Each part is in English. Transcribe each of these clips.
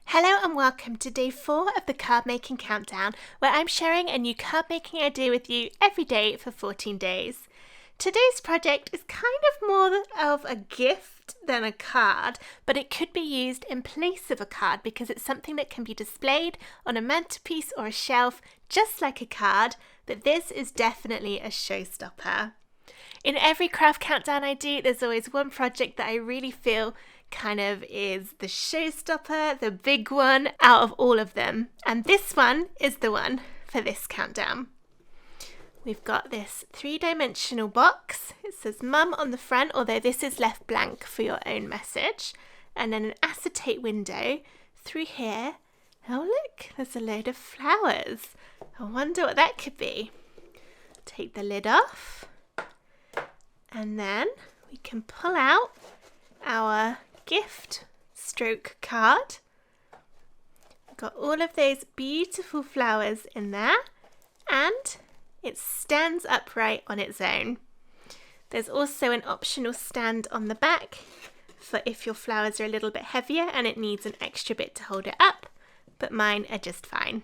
Hello and welcome to day 4 of the card making countdown, where I'm sharing a new card making idea with you every day for 14 days. Today's project is kind of more of a gift than a card, but it could be used in place of a card because it's something that can be displayed on a mantelpiece or a shelf just like a card, but this is definitely a showstopper. In every craft countdown I do, there's always one project that I really feel kind of is the showstopper, the big one out of all of them. And this one is the one for this countdown. We've got this 3-dimensional box. It says Mum on the front, although this is left blank for your own message. And then an acetate window through here. Oh look, there's a load of flowers. I wonder what that could be. Take the lid off. And then we can pull out our gift stroke card. We've got all of those beautiful flowers in there and it stands upright on its own. There's also an optional stand on the back for if your flowers are a little bit heavier and it needs an extra bit to hold it up, but mine are just fine.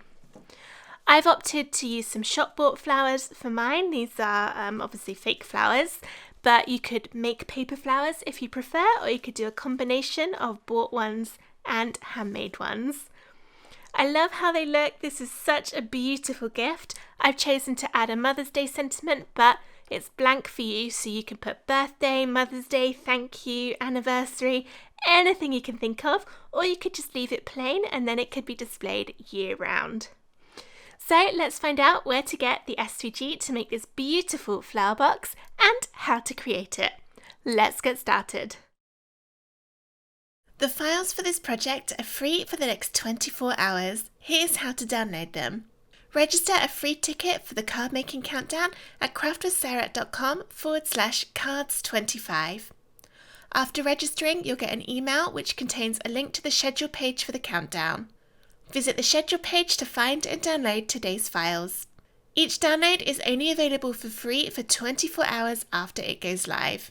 I've opted to use some shop bought flowers for mine. These are obviously fake flowers, but you could make paper flowers if you prefer, or you could do a combination of bought ones and handmade ones. I love how they look. This is such a beautiful gift. I've chosen to add a Mother's Day sentiment, but it's blank for you, so you can put birthday, Mother's Day, thank you, anniversary, anything you can think of, or you could just leave it plain and then it could be displayed year round. So let's find out where to get the SVG to make this beautiful flower box and how to create it. Let's get started. The files for this project are free for the next 24 hours. Here's how to download them. Register a free ticket for the card making countdown at craftwithsarah.com/cards25. After registering, you'll get an email which contains a link to the schedule page for the countdown. Visit the schedule page to find and download today's files. Each download is only available for free for 24 hours after it goes live.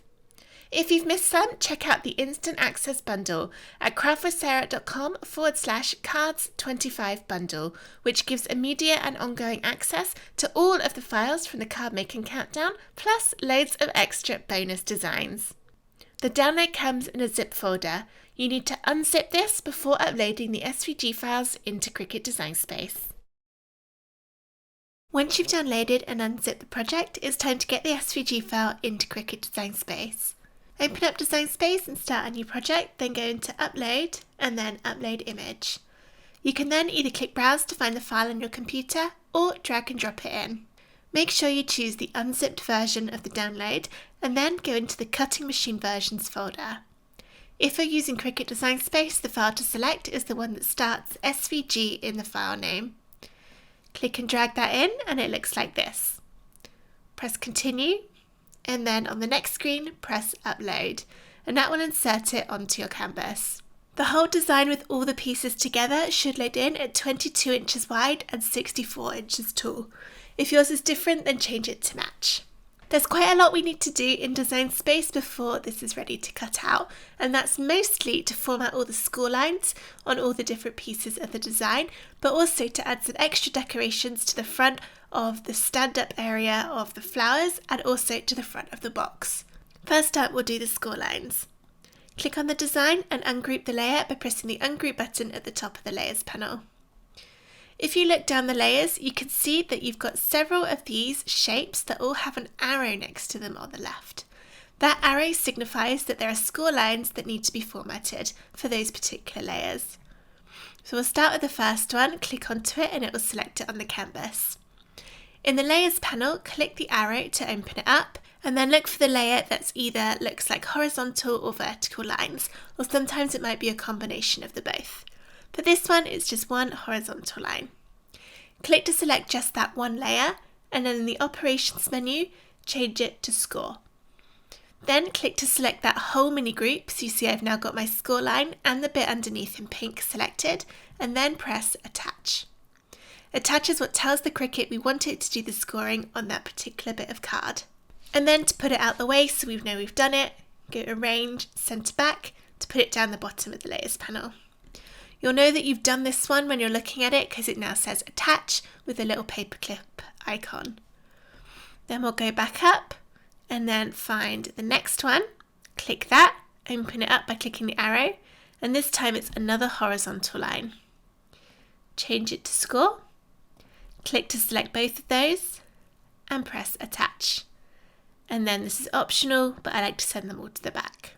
If you've missed some, check out the Instant Access Bundle at craftwithsarah.com/cards25 bundle, which gives immediate and ongoing access to all of the files from the card making countdown, plus loads of extra bonus designs. The download comes in a zip folder. You need to unzip this before uploading the SVG files into Cricut Design Space. Once you've downloaded and unzipped the project, it's time to get the SVG file into Cricut Design Space. Open up Design Space and start a new project, then go into Upload and then Upload Image. You can then either click Browse to find the file on your computer or drag and drop it in. Make sure you choose the unzipped version of the download and then go into the Cutting Machine Versions folder. If you're using Cricut Design Space, the file to select is the one that starts SVG in the file name. Click and drag that in and it looks like this. Press Continue and then on the next screen press Upload and that will insert it onto your canvas. The whole design with all the pieces together should load in at 22 inches wide and 64 inches tall. If yours is different, then change it to match. There's quite a lot we need to do in Design Space before this is ready to cut out, and that's mostly to format all the score lines on all the different pieces of the design, but also to add some extra decorations to the front of the stand-up area of the flowers and also to the front of the box. First up, we'll do the score lines. Click on the design and ungroup the layer by pressing the Ungroup button at the top of the Layers panel. If you look down the layers, you can see that you've got several of these shapes that all have an arrow next to them on the left. That arrow signifies that there are score lines that need to be formatted for those particular layers. So we'll start with the first one, click onto it and it will select it on the canvas. In the Layers panel, click the arrow to open it up and then look for the layer that's either looks like horizontal or vertical lines, or sometimes it might be a combination of the both. For this one, it's just one horizontal line. Click to select just that one layer, and then in the Operations menu, change it to Score. Then click to select that whole mini group, so you see I've now got my score line and the bit underneath in pink selected, and then press Attach. Attach is what tells the Cricut we want it to do the scoring on that particular bit of card. And then to put it out the way so we know we've done it, go Arrange, Centre Back to put it down the bottom of the Layers panel. You'll know that you've done this one when you're looking at it because it now says attach with a little paperclip icon. Then we'll go back up and then find the next one, click that, open it up by clicking the arrow, and this time it's another horizontal line. Change it to score, click to select both of those and press attach. And then this is optional, but I like to send them all to the back.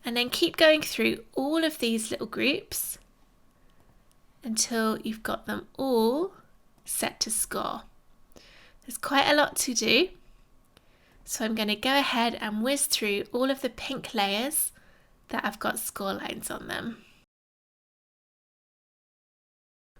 And then keep going through all of these little groups until you've got them all set to score. There's quite a lot to do, so I'm going to go ahead and whiz through all of the pink layers that have got score lines on them.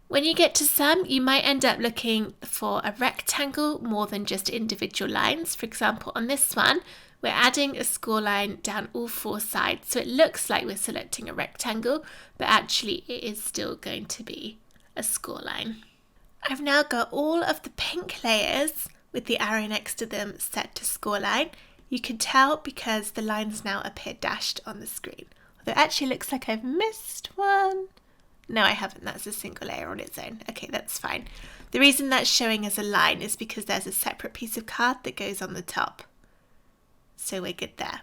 When you get to some, you might end up looking for a rectangle more than just individual lines. For example, on this one, we're adding a score line down all four sides, so it looks like we're selecting a rectangle, but actually it is still going to be a score line. I've now got all of the pink layers with the arrow next to them set to score line. You can tell because the lines now appear dashed on the screen. Although it actually looks like I've missed one. No, I haven't. That's a single layer on its own. Okay, that's fine. The reason that's showing as a line is because there's a separate piece of card that goes on the top. So we're good there.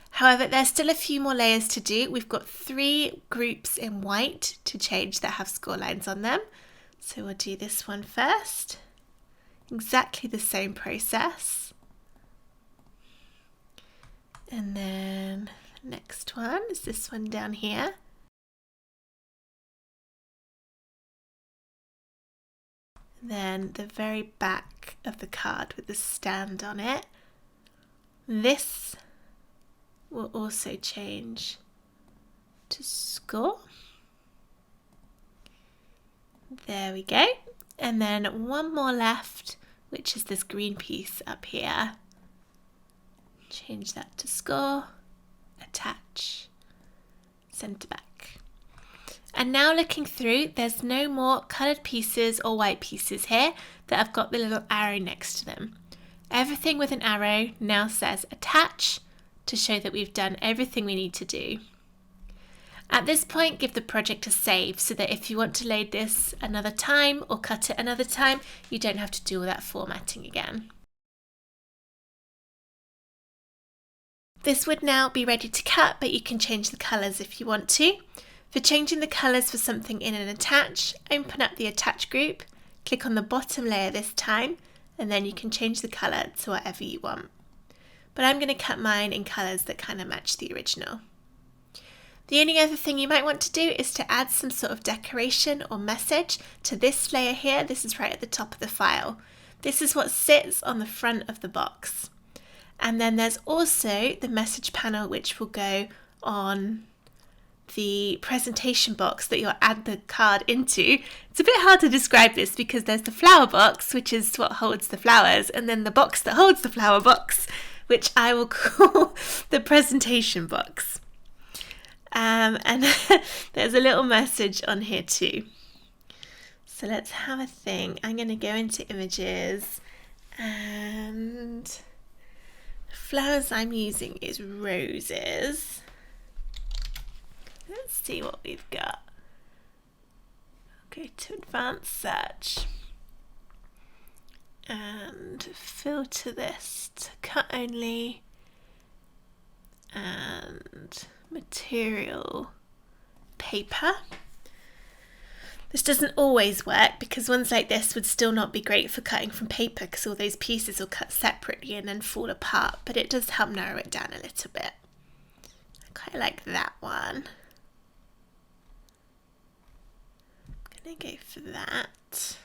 However, there's still a few more layers to do. We've got 3 groups in white to change that have score lines on them. So we'll do this one first. Exactly the same process. And then the next one is this one down here. Then the very back of the card with the stand on it. This will also change to score. There we go. And then one more left, which is this green piece up here. Change that to score, attach, send to back. And now looking through, there's no more coloured pieces or white pieces here that have got the little arrow next to them. Everything with an arrow now says attach to show that we've done everything we need to do. At this point, give the project a save so that if you want to load this another time or cut it another time, you don't have to do all that formatting again. This would now be ready to cut, but you can change the colours if you want to. For changing the colours for something in an attach, open up the attach group, click on the bottom layer this time, and then you can change the colour to whatever you want. But I'm going to cut mine in colours that kind of match the original. The only other thing you might want to do is to add some sort of decoration or message to this layer here. This is right at the top of the file. This is what sits on the front of the box. And then there's also the message panel, which will go on the presentation box that you'll add the card into. It's a bit hard to describe this because there's the flower box, which is what holds the flowers, and then the box that holds the flower box, which I will call the presentation box. And there's a little message on here too. So let's have a think. I'm going to go into images, and the flowers I'm using is roses. Let's see what we've got. Go to advanced search and filter this to cut only and material paper. This doesn't always work because ones like this would still not be great for cutting from paper because all those pieces will cut separately and then fall apart, but it does help narrow it down a little bit. I quite like that one. I'm going to go for that.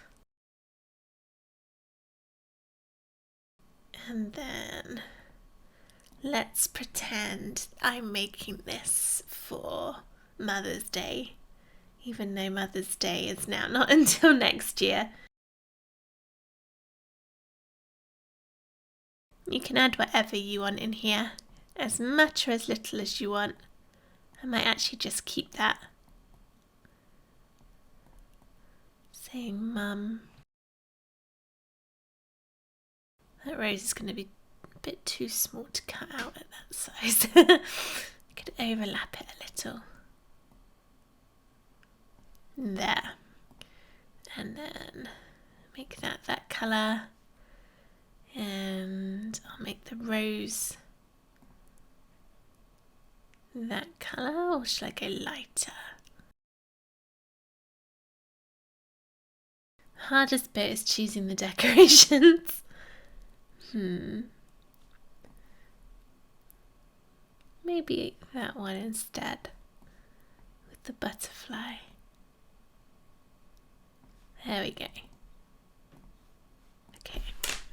And then let's pretend I'm making this for Mother's Day, even though Mother's Day is now not until next year. You can add whatever you want in here, as much or as little as you want. I might actually just keep that. Saying Mum. That rose is going to be a bit too small to cut out at that size. I could overlap it a little. there. And then make that colour. And I'll make the rose that colour, or shall I go lighter? Hardest bit is choosing the decorations. Maybe that one instead, with the butterfly. There we go. Okay,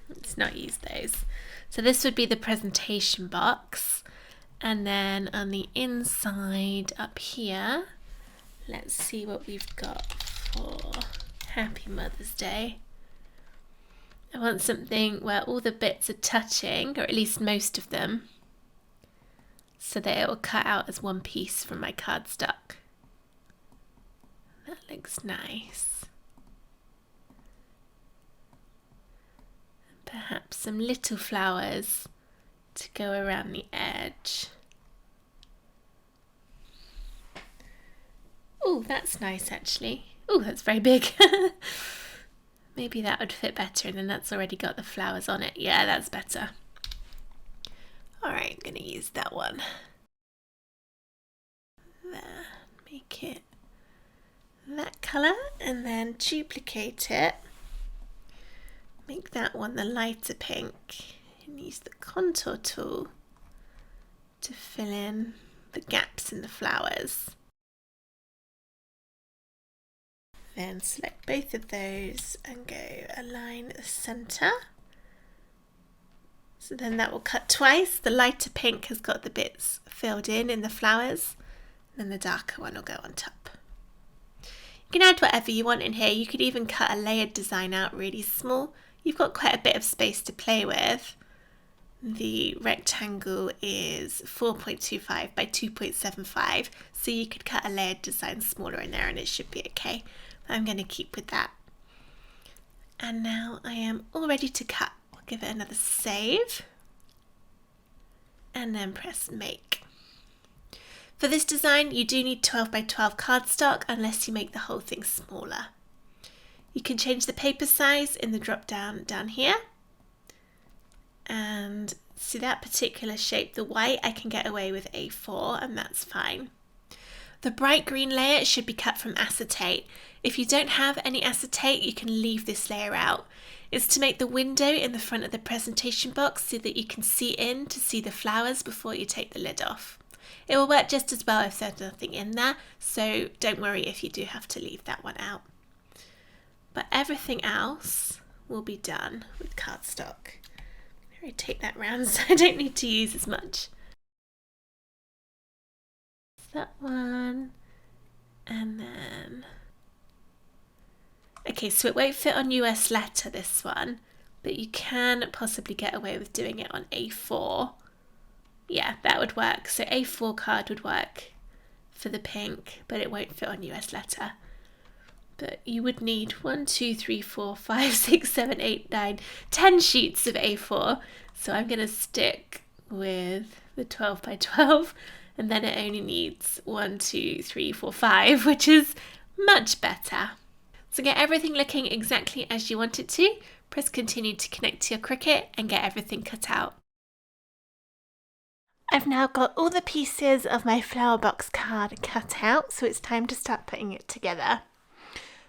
let's not use those. So this would be the presentation box. And then on the inside up here, let's see what we've got for Happy Mother's Day. I want something where all the bits are touching, or at least most of them, so that it will cut out as one piece from my cardstock. That looks nice. And perhaps some little flowers to go around the edge. Oh, that's nice actually. Oh, that's very big. Maybe that would fit better, and then that's already got the flowers on it. Yeah, that's better. Alright, I'm going to use that one. There, make it that colour, and then duplicate it. Make that one the lighter pink, and use the contour tool to fill in the gaps in the flowers. Then select both of those and go align the centre. So then that will cut twice. The lighter pink has got the bits filled in the flowers, and then the darker one will go on top. You can add whatever you want in here. You could even cut a layered design out really small. You've got quite a bit of space to play with. The rectangle is 4.25 by 2.75, so you could cut a layered design smaller in there and it should be okay. I'm going to keep with that. And now I am all ready to cut. I'll give it another save and then press make. For this design you do need 12 by 12 cardstock unless you make the whole thing smaller. You can change the paper size in the drop down here, and see that particular shape, the white, I can get away with A4 and that's fine. The bright green layer should be cut from acetate. If you don't have any acetate, you can leave this layer out. It's to make the window in the front of the presentation box so that you can see in to see the flowers before you take the lid off. It will work just as well if there's nothing in there, so don't worry if you do have to leave that one out. But everything else will be done with cardstock. Rotate that round so I don't need to use as much. That one, and then okay, so it won't fit on US letter, this one, but you can possibly get away with doing it on A4. Yeah, that would work. So A4 card would work for the pink, but it won't fit on US letter. But you would need 1, 2, 3, 4, 5, 6, 7, 8, 9, 10 sheets of A4. So I'm going to stick with the 12 by 12, and then it only needs 1, 2, 3, 4, 5, which is much better. So get everything looking exactly as you want it to. Press continue to connect to your Cricut and get everything cut out. I've now got all the pieces of my flower box card cut out, so it's time to start putting it together.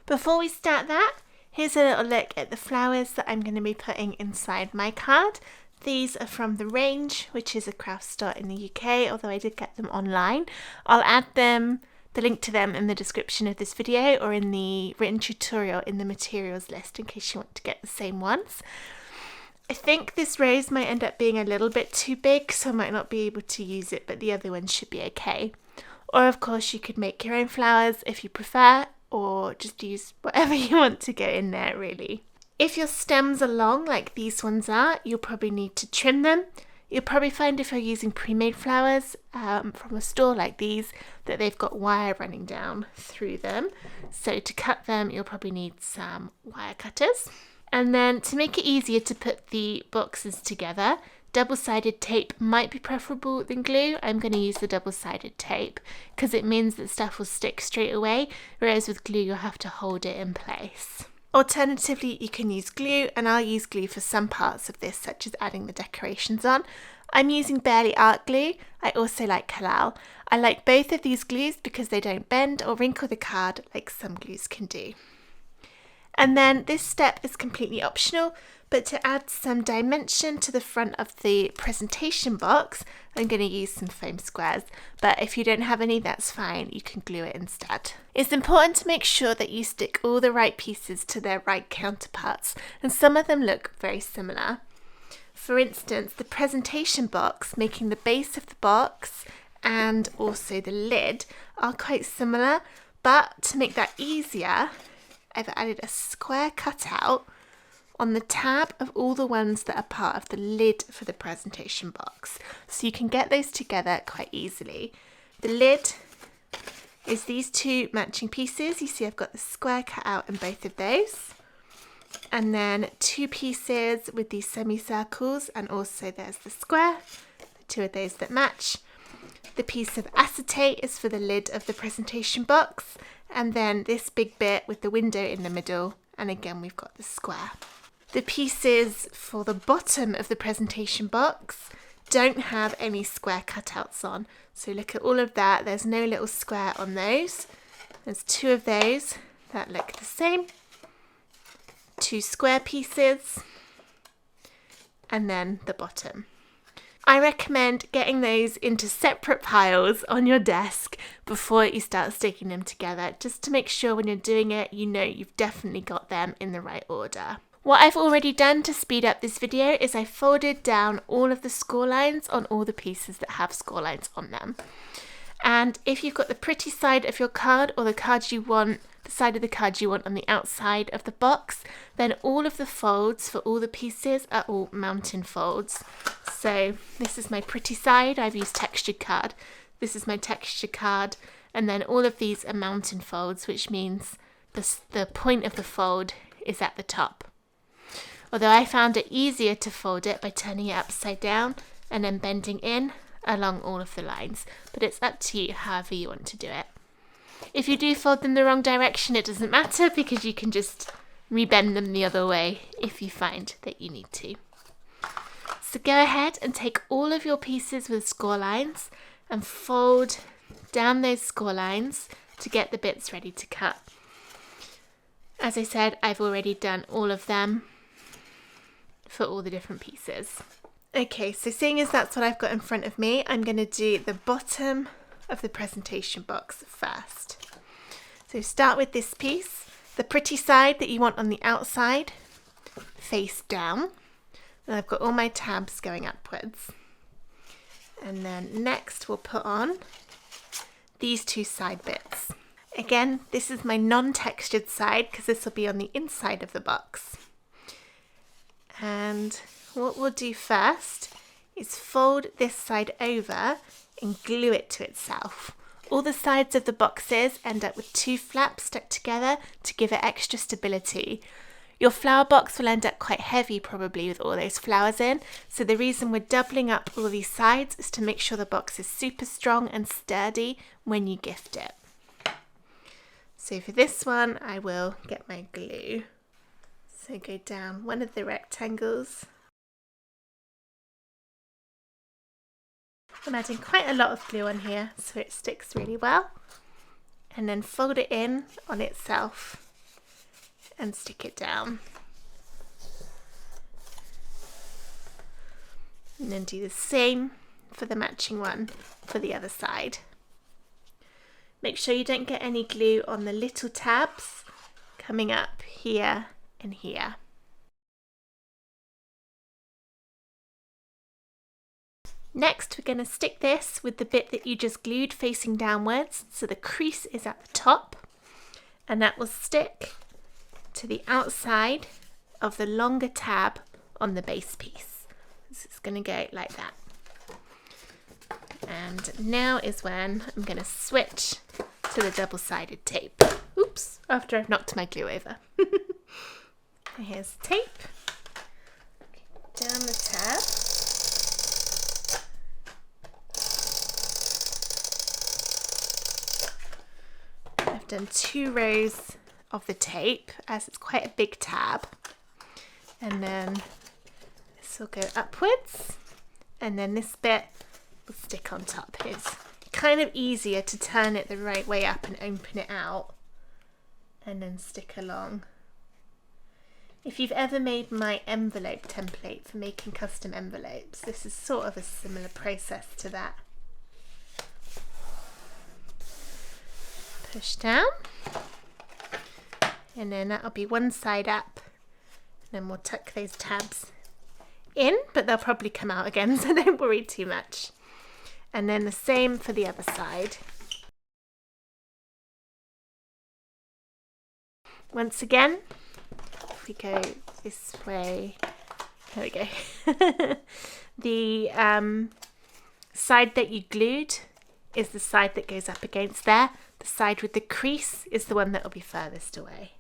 Before we start that, here's a little look at the flowers that I'm going to be putting inside my card. These are from The Range, which is a craft store in the UK, although I did get them online. I'll add the link to them in the description of this video or in the written tutorial in the materials list in case you want to get the same ones. I think this rose might end up being a little bit too big, so I might not be able to use it, but the other ones should be okay. Or of course you could make your own flowers if you prefer, or just use whatever you want to go in there really. If your stems are long like these ones are, you'll probably need to trim them. You'll probably find if you're using pre-made flowers from a store like these that they've got wire running down through them. So to cut them, you'll probably need some wire cutters. And then to make it easier to put the boxes together, double-sided tape might be preferable than glue. I'm going to use the double-sided tape because it means that stuff will stick straight away, whereas with glue you'll have to hold it in place. Alternatively, you can use glue, and I'll use glue for some parts of this, such as adding the decorations on. I'm using Barely Art glue. I also like Halal. I like both of these glues because they don't bend or wrinkle the card like some glues can do. And then this step is completely optional, but to add some dimension to the front of the presentation box, I'm going to use some foam squares, but if you don't have any, that's fine, you can glue it instead. It's important to make sure that you stick all the right pieces to their right counterparts, and some of them look very similar. For instance, the presentation box, making the base of the box and also the lid, are quite similar, but to make that easier, I've added a square cutout on the tab of all the ones that are part of the lid for the presentation box, so you can get those together quite easily. The lid is these two matching pieces. You see I've got the square cut out in both of those, and then two pieces with these semicircles, and also there's the square, the two of those that match. The piece of acetate is for the lid of the presentation box, and then this big bit with the window in the middle, and again we've got the square. The pieces for the bottom of the presentation box don't have any square cutouts on, so look at all of that, there's no little square on those. There's two of those that look the same, two square pieces, and then the bottom. I recommend getting those into separate piles on your desk before you start sticking them together, just to make sure when you're doing it, you know you've definitely got them in the right order. What I've already done to speed up this video is I folded down all of the score lines on all the pieces that have score lines on them. And if you've got the pretty side of your card, or the card you want, the side of the card you want on the outside of the box, then all of the folds for all the pieces are all mountain folds. So this is my pretty side, I've used textured card. This is my textured card, and then all of these are mountain folds, which means the point of the fold is at the top. Although I found it easier to fold it by turning it upside down and then bending in along all of the lines, but it's up to you however you want to do it. If you do fold them the wrong direction, it doesn't matter, because you can just rebend them the other way if you find that you need to. So go ahead and take all of your pieces with score lines and fold down those score lines to get the bits ready to cut. As I said, I've already done all of them for all the different pieces. Okay, so seeing as that's what I've got in front of me, I'm going to do the bottom of the presentation box first. So start with this piece, the pretty side that you want on the outside, face down. And I've got all my tabs going upwards. And then next we'll put on these two side bits. Again, this is my non-textured side because this will be on the inside of the box. And what we'll do first is fold this side over and glue it to itself. All the sides of the boxes end up with two flaps stuck together to give it extra stability. Your flower box will end up quite heavy probably with all those flowers in, so the reason we're doubling up all these sides is to make sure the box is super strong and sturdy when you gift it. So for this one I will get my glue. So go down one of the rectangles. I'm adding quite a lot of glue on here so it sticks really well, and then fold it in on itself and stick it down. And then do the same for the matching one for the other side. Make sure you don't get any glue on the little tabs coming up here and here. Next, we're going to stick this with the bit that you just glued facing downwards, so the crease is at the top, and that will stick to the outside of the longer tab on the base piece. So it's going to go like that. And now is when I'm going to switch to the double-sided tape. Oops, after I've knocked my glue over. Here's the tape. Down the tab. done 2 rows of the tape as it's quite a big tab, and then this will go upwards, and then this bit will stick on top. It's kind of easier to turn it the right way up and open it out and then stick along. If you've ever made my envelope template for making custom envelopes, this is sort of a similar process to that. Push down, and then that'll be one side up, and then we'll tuck those tabs in, but they'll probably come out again, so don't worry too much. And then the same for the other side. Once again, if we go this way, there we go. The side that you glued is the side that goes up against there. The side with the crease is the one that will be furthest away.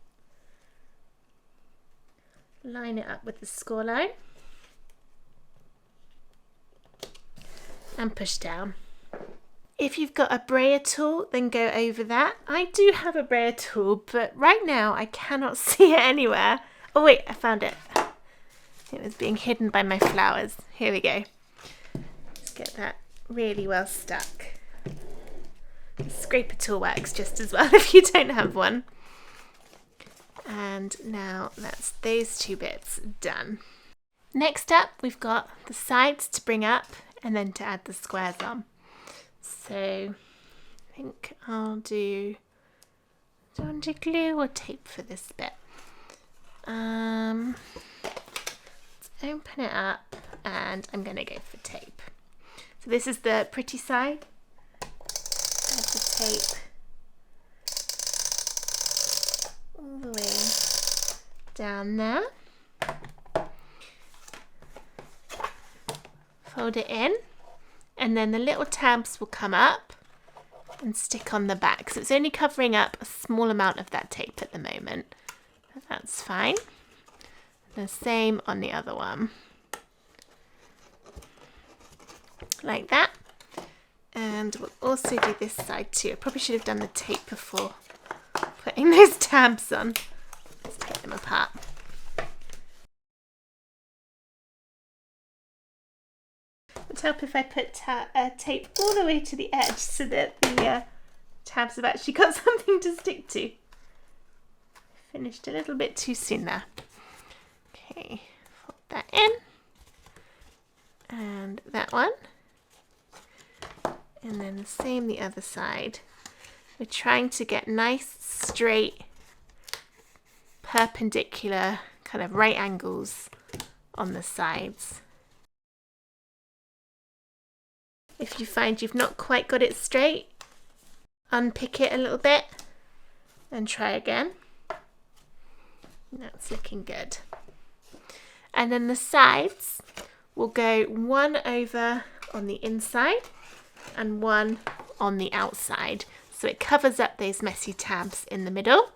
Line it up with the score line and push down. If you've got a brayer tool, then go over that. I do have a brayer tool, but right now I cannot see it anywhere. Oh wait, I found it. It was being hidden by my flowers. Here we go. Let's get that really well stuck. The scraper tool works just as well if you don't have one. And now that's those 2 bits done. Next up, we've got the sides to bring up and then to add the squares on. So I think I'll do I want to glue or tape for this bit? Let's open it up, and I'm going to go for tape. So this is the pretty side. Add the tape all the way down there. Fold it in, and then the little tabs will come up and stick on the back. So it's only covering up a small amount of that tape at the moment. That's fine. The same on the other one. Like that. And we'll also do this side too. I probably should have done the tape before putting those tabs on. Let's take them apart. It would help if I put tape all the way to the edge so that the tabs have actually got something to stick to. Finished a little bit too soon there. Okay, fold that in. And that one. And then the same the other side. We're trying to get nice, straight, perpendicular, kind of right angles on the sides. If you find you've not quite got it straight, unpick it a little bit and try again. That's looking good. And then the sides will go one over on the inside and one on the outside. So it covers up those messy tabs in the middle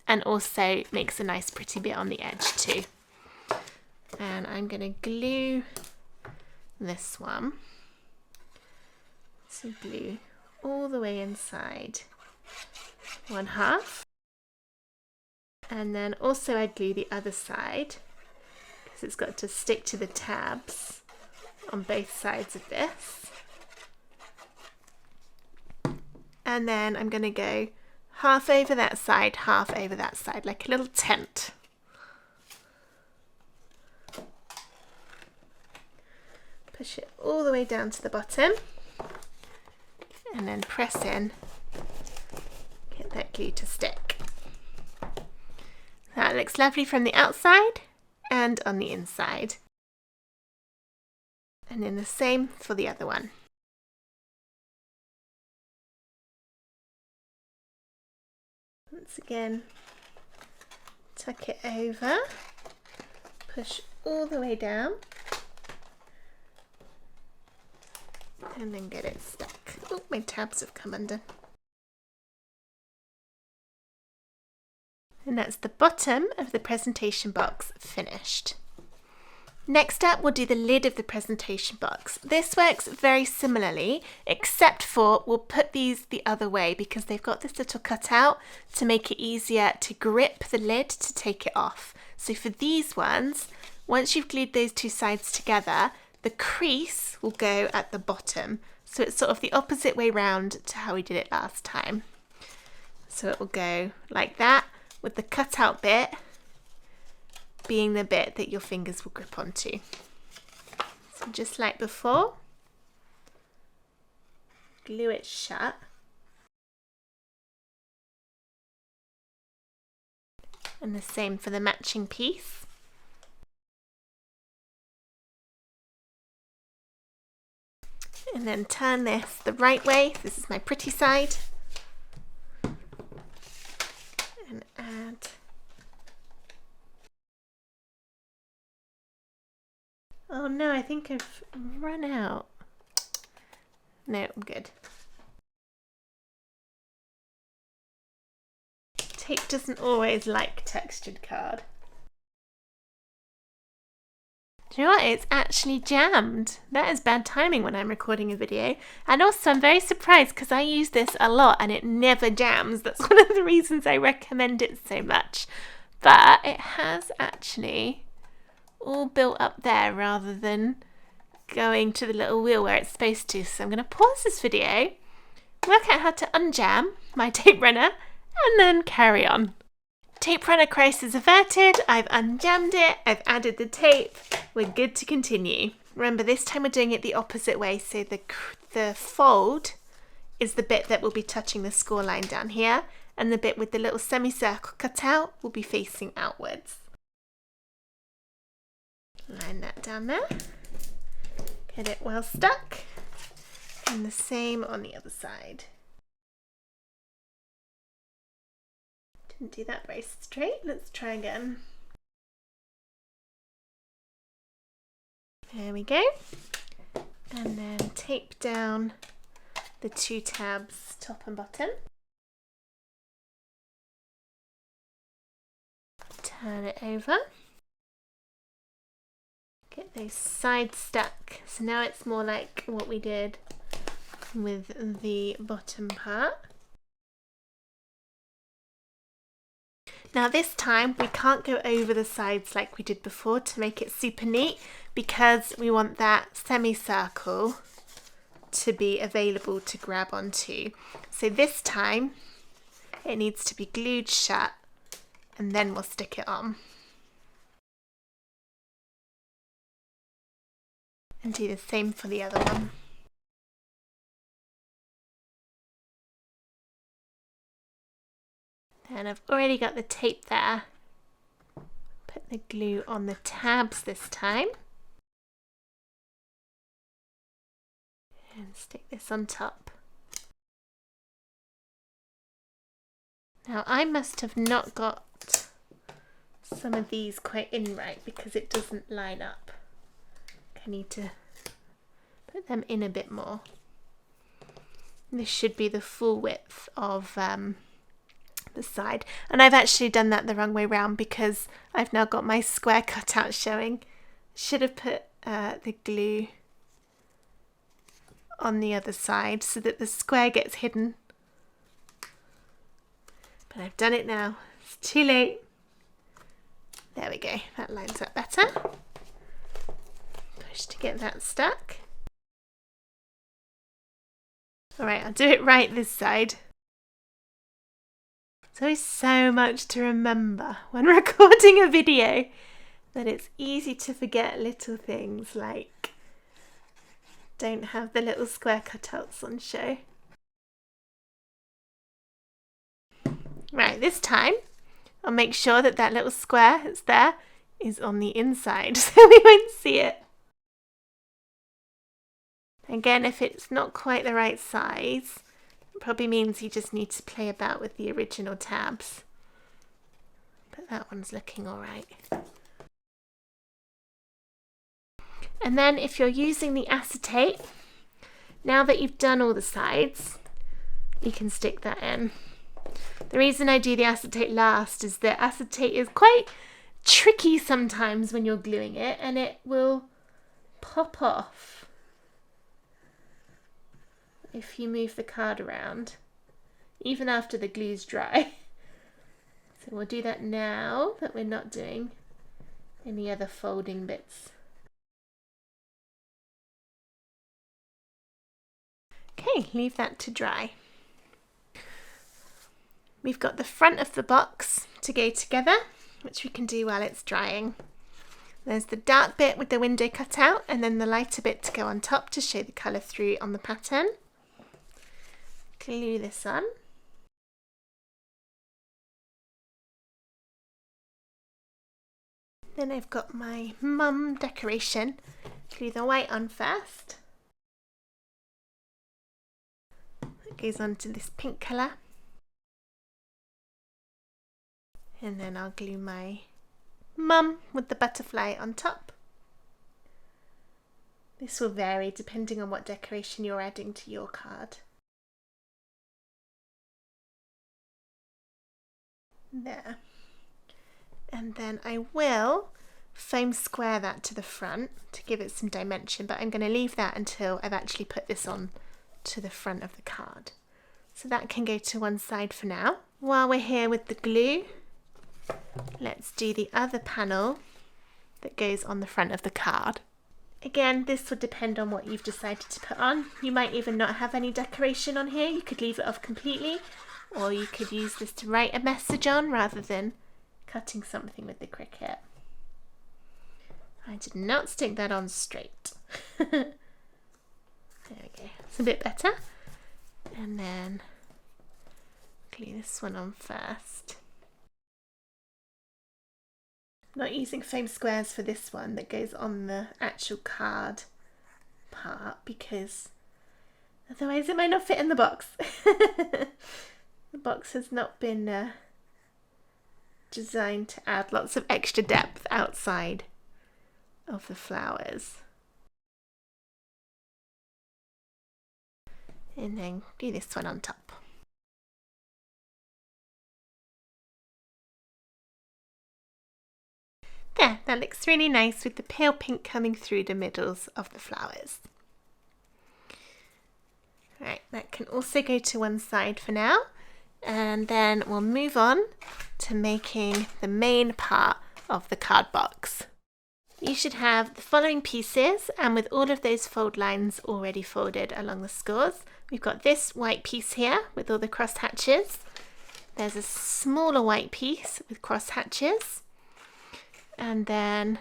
and also makes a nice pretty bit on the edge too. And I'm going to glue this one. So glue all the way inside one half. And then also I glue the other side because it's got to stick to the tabs on both sides of this. And then I'm going to go half over that side, half over that side, like a little tent. Push it all the way down to the bottom and then press in, get that glue to stick. That looks lovely from the outside and on the inside. And then the same for the other one. Once again, tuck it over, push all the way down, and then get it stuck. Oh, my tabs have come undone. And that's the bottom of the presentation box finished. Next up, we'll do the lid of the presentation box. This works very similarly, except for we'll put these the other way because they've got this little cutout to make it easier to grip the lid to take it off. So for these ones, once you've glued those two sides together, the crease will go at the bottom. So it's sort of the opposite way round to how we did it last time. So it will go like that, with the cutout bit being the bit that your fingers will grip onto. So just like before, glue it shut. And the same for the matching piece. And then turn this the right way. This is my pretty side. And add oh no, I think I've run out. No, I'm good. Tape doesn't always like textured card. Do you know what? It's actually jammed. That is bad timing when I'm recording a video. And also I'm very surprised because I use this a lot and it never jams. That's one of the reasons I recommend it so much. But it has actually all built up there rather than going to the little wheel where it's supposed to. So I'm going to pause this video, work out how to unjam my tape runner, and then carry on. Tape runner crisis averted. I've unjammed it. I've added the tape. We're good to continue. Remember, this time we're doing it the opposite way. So the fold is the bit that will be touching the score line down here, and the bit with the little semicircle cut out will be facing outwards. Line that down there, get it well stuck, and the same on the other side. Didn't do that very straight, let's try again. There we go, and then tape down the two tabs, top and bottom. Turn it over. Get those sides stuck. So now it's more like what we did with the bottom part. Now this time we can't go over the sides like we did before to make it super neat because we want that semicircle to be available to grab onto. So this time it needs to be glued shut and then we'll stick it on. And do the same for the other one. Then I've already got the tape there. Put the glue on the tabs this time. And stick this on top. Now I must have not got some of these quite in right because it doesn't line up. I need to put them in a bit more. This should be the full width of the side, and I've actually done that the wrong way round because I've now got my square cutout showing. Should have put the glue on the other side so that the square gets hidden, but I've done it now. It's too late. There we go, that lines up better. To get that stuck. Alright, I'll do it right this side. It's always so much to remember when recording a video that it's easy to forget little things like don't have the little square cutouts on show. Right, this time I'll make sure that that little square that's there is on the inside so we won't see it. Again, if it's not quite the right size, it probably means you just need to play about with the original tabs. But that one's looking all right. And then if you're using the acetate, now that you've done all the sides, you can stick that in. The reason I do the acetate last is that acetate is quite tricky sometimes when you're gluing it, and it will pop off if you move the card around, even after the glue's dry. So we'll do that now that we're not doing any other folding bits. Okay, leave that to dry. We've got the front of the box to go together, which we can do while it's drying. There's the dark bit with the window cut out, and then the lighter bit to go on top to show the colour through on the pattern. Glue this on. Then I've got my mum decoration. Glue the white on first. It goes on to this pink colour. And then I'll glue my mum with the butterfly on top. This will vary depending on what decoration you're adding to your card. There. And then I will foam square that to the front to give it some dimension, but I'm going to leave that until I've actually put this on to the front of the card. So that can go to one side for now. While we're here with the glue, let's do the other panel that goes on the front of the card. Again, this will depend on what you've decided to put on. You might even not have any decoration on here. You could leave it off completely, or you could use this to write a message on rather than cutting something with the Cricut. I did not stick that on straight. There we go. It's a bit better. And then glue this one on first. Not using foam squares for this one that goes on the actual card part, because otherwise it might not fit in the box. The box has not been designed to add lots of extra depth outside of the flowers. And then do this one on top. There, that looks really nice with the pale pink coming through the middles of the flowers. Right, that can also go to one side for now, and then we'll move on to making the main part of the card box. You should have the following pieces, and with all of those fold lines already folded along the scores. We've got this white piece here with all the cross hatches. There's a smaller white piece with cross hatches. And then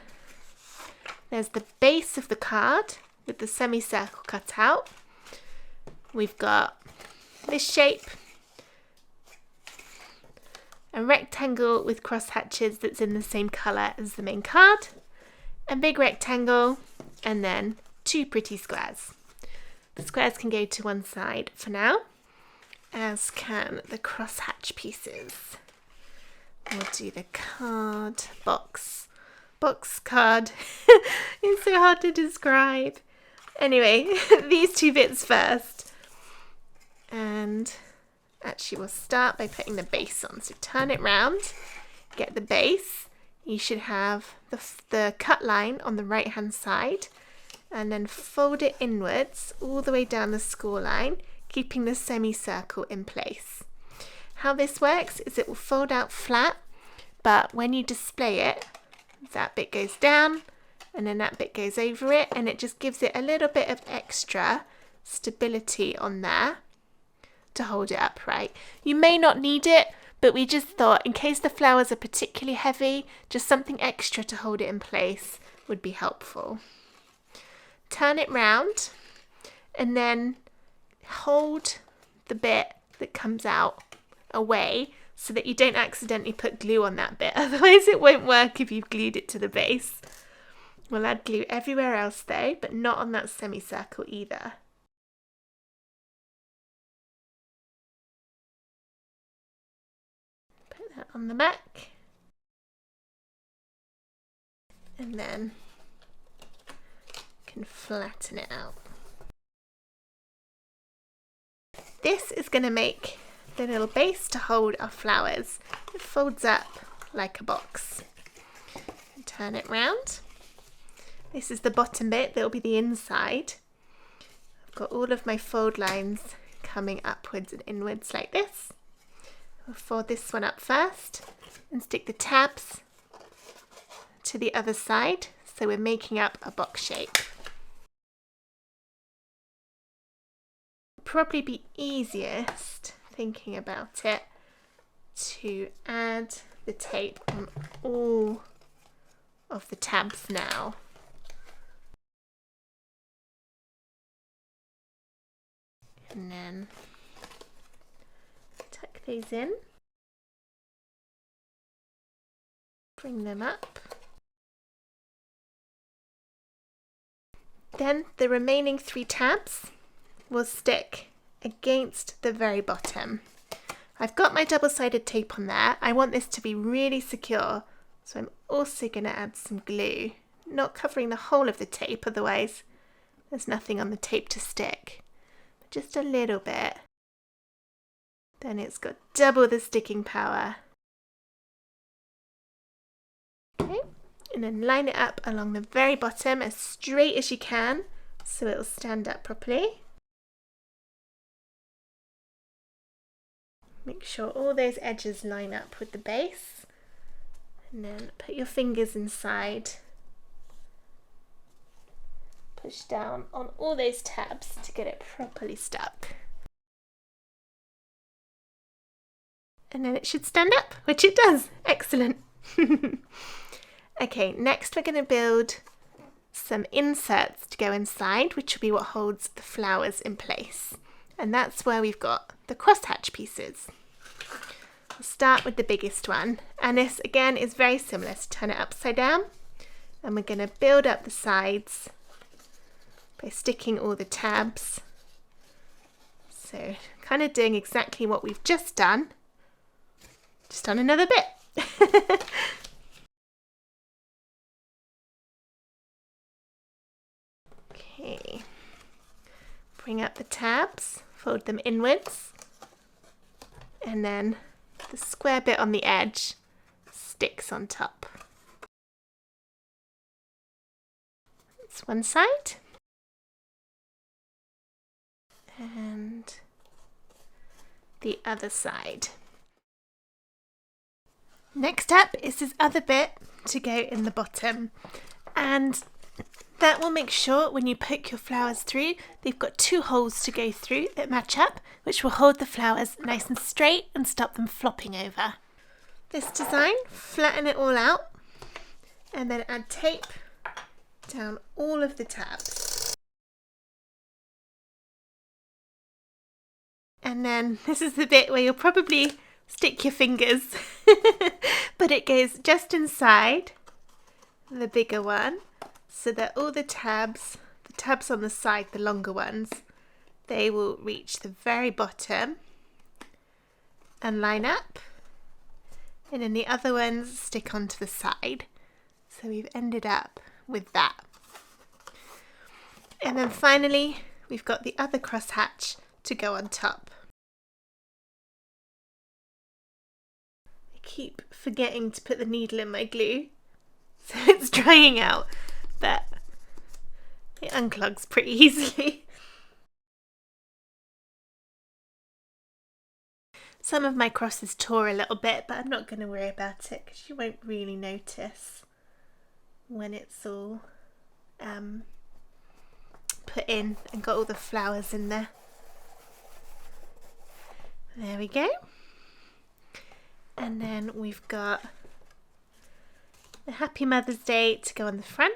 there's the base of the card with the semicircle cut out. We've got this shape, a rectangle with cross hatches that's in the same colour as the main card, a big rectangle, and then two pretty squares. The squares can go to one side for now, as can the cross hatch pieces. We'll do the card box card. It's so hard to describe. Anyway, these two bits first. And actually we'll start by putting the base on. So turn it round, get the base. You should have the cut line on the right hand side, and then fold it inwards all the way down the score line, keeping the semicircle in place. How this works is it will fold out flat, but when you display it, that bit goes down and then that bit goes over it, and it just gives it a little bit of extra stability on there to hold it upright. You may not need it, but we just thought in case the flowers are particularly heavy, just something extra to hold it in place would be helpful. Turn it round and then hold the bit that comes out away so that you don't accidentally put glue on that bit. Otherwise it won't work if you've glued it to the base. We'll add glue everywhere else though, but not on that semicircle either. Put that on the back. And then can flatten it out. This is going to make the little base to hold our flowers. It folds up like a box. turn it round. This is the bottom bit, that will be the inside. I've got all of my fold lines coming upwards and inwards like this. We'll fold this one up first and stick the tabs to the other side, so we're making up a box shape. Probably be easiest, thinking about it, to add the tape on all of the tabs now. And then tuck these in, bring them up. Then the remaining 3 tabs will stick against the very bottom. I've got my double-sided tape on there. I want this to be really secure, so I'm also going to add some glue, not covering the whole of the tape, otherwise there's nothing on the tape to stick, but just a little bit. Then it's got double the sticking power. Okay, and then line it up along the very bottom as straight as you can, so it will stand up properly. Make sure all those edges line up with the base, and then put your fingers inside. Push down on all those tabs to get it properly stuck. And then it should stand up, which it does. Excellent. Okay, next we're going to build some inserts to go inside, which will be what holds the flowers in place. And that's where we've got the crosshatch pieces. We'll start with the biggest one, and this again is very similar, so turn it upside down, and we're going to build up the sides by sticking all the tabs. So kind of doing exactly what we've just done, just on another bit. Okay, bring up the tabs, fold them inwards, and then the square bit on the edge sticks on top. That's one side. And the other side. Next up is this other bit to go in the bottom, and that will make sure when you poke your flowers through, they've got 2 holes to go through that match up, which will hold the flowers nice and straight and stop them flopping over. This design, flatten it all out and then add tape down all of the tabs. And then this is the bit where you'll probably stick your fingers, but it goes just inside the bigger one, so that all the tabs on the side, the longer ones, they will reach the very bottom and line up, and then the other ones stick onto the side. So we've ended up with that. And then finally we've got the other crosshatch to go on top. I keep forgetting to put the needle in my glue, so it's drying out, but it unclogs pretty easily. Some of my crosses tore a little bit, but I'm not going to worry about it because you won't really notice when it's all put in and got all the flowers in there. There we go. And then we've got the Happy Mother's Day to go on the front.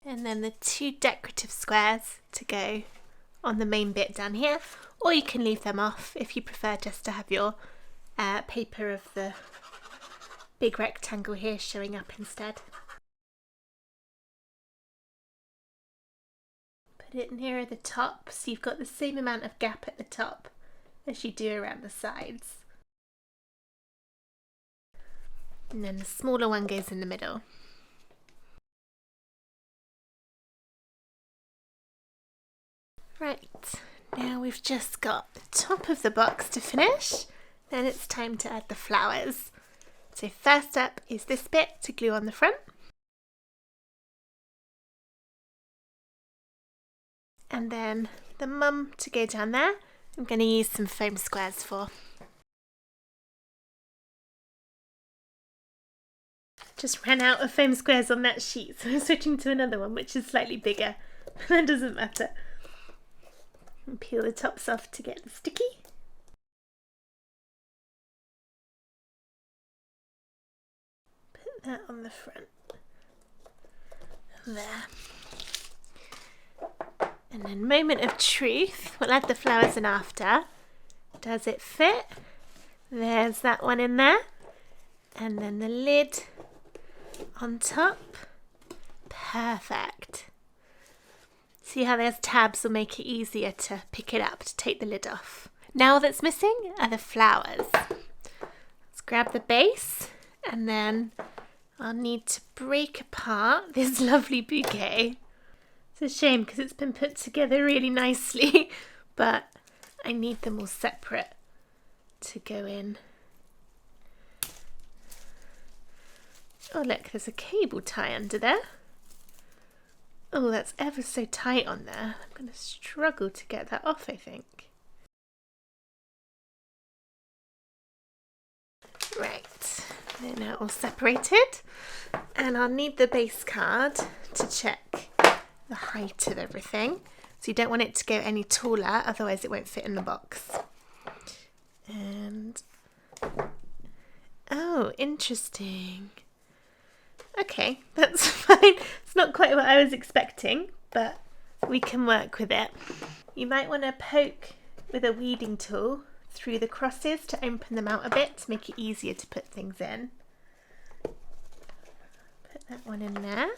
And then the 2 decorative squares to go on the main bit down here, or you can leave them off if you prefer just to have your paper of the big rectangle here showing up instead. Put it nearer the top so you've got the same amount of gap at the top as you do around the sides. And then the smaller one goes in the middle. Right, now we've just got the top of the box to finish, Then it's time to add the flowers. So first up is this bit to glue on the front. And then the mum to go down there. I'm going to use some foam squares for. Just ran out of foam squares on that sheet, so I'm switching to another one which is slightly bigger. That doesn't matter. And peel the tops off to get the sticky. Put that on the front. There. And then moment of truth, we'll add the flowers in after. Does it fit? There's that one in there. And then the lid on top. Perfect. See how there's tabs will make it easier to pick it up, to take the lid off. Now all that's missing are the flowers. Let's grab the base and then I'll need to break apart this lovely bouquet. It's a shame because it's been put together really nicely, but I need them all separate to go in. Oh look, there's a cable tie under there. Oh, that's ever so tight on there. I'm going to struggle to get that off, I think. Right, they're now all separated. And I'll need the base card to check the height of everything. So you don't want it to go any taller, otherwise it won't fit in the box. And, oh, interesting. Okay, that's fine. It's not quite what I was expecting, but we can work with it. You might want to poke with a weeding tool through the crosses to open them out a bit to make it easier to put things in. Put that one in there.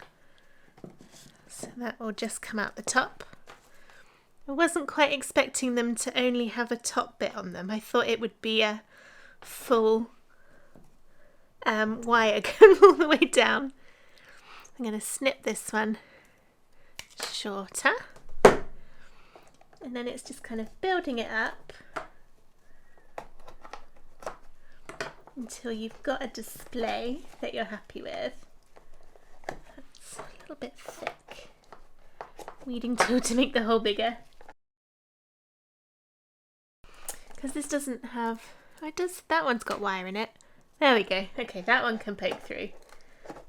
So that will just come out the top. I wasn't quite expecting them to only have a top bit on them. I thought it would be a full wire going all the way down. I'm going to snip this one shorter, and then it's just kind of building it up until you've got a display that you're happy with. That's a little bit thick. Weeding tool to make the hole bigger. Because this doesn't have, oh, it does, that one's got wire in it. There we go. Okay, that one can poke through.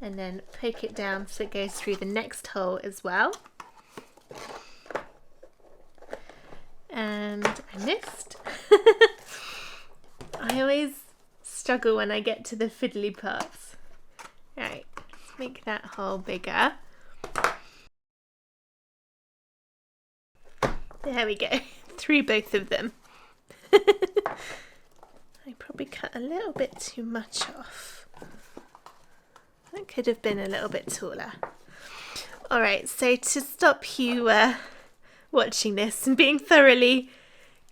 And then poke it down so it goes through the next hole as well. And I missed. I always struggle when I get to the fiddly parts. Right, let's make that hole bigger. There we go. Through both of them. I probably cut a little bit too much off. That could have been a little bit taller. Alright, so to stop you watching this and being thoroughly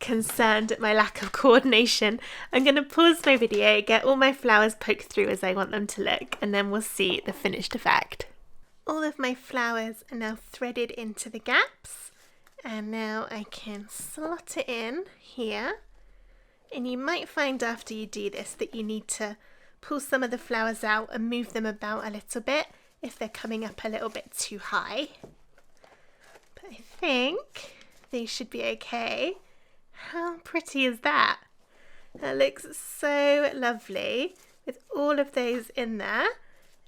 concerned at my lack of coordination, I'm going to pause my video, get all my flowers poked through as I want them to look, and then we'll see the finished effect. All of my flowers are now threaded into the gaps, and now I can slot it in here. And you might find after you do this that you need to pull some of the flowers out and move them about a little bit if they're coming up a little bit too high. But I think they should be okay. How pretty is that? That looks so lovely with all of those in there.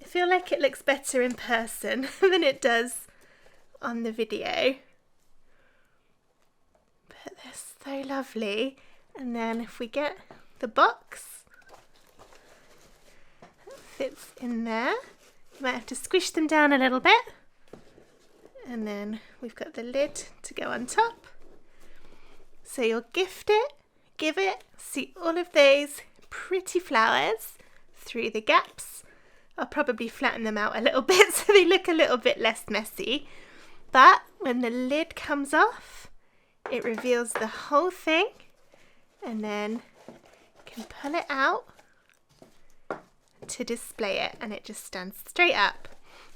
I feel like it looks better in person than it does on the video. But they're so lovely. And then if we get the box, that fits in there. You might have to squish them down a little bit. And then we've got the lid to go on top. So you'll gift it, give it, see all of those pretty flowers through the gaps. I'll probably flatten them out a little bit so they look a little bit less messy. But when the lid comes off, it reveals the whole thing. And then you can pull it out to display it, and it just stands straight up.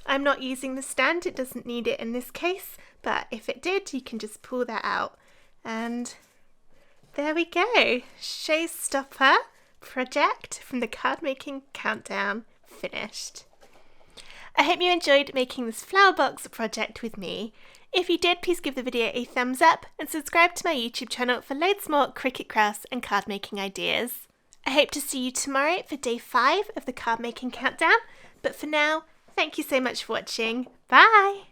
I'm not using the stand, it doesn't need it in this case, but if it did, you can just pull that out. And there we go, showstopper project from the card making countdown finished. I hope you enjoyed making this flower box project with me. If you did, please give the video a thumbs up and subscribe to my YouTube channel for loads more Cricut crafts and card making ideas. I hope to see you tomorrow for day 5 of the card making countdown, but for now, thank you so much for watching. Bye!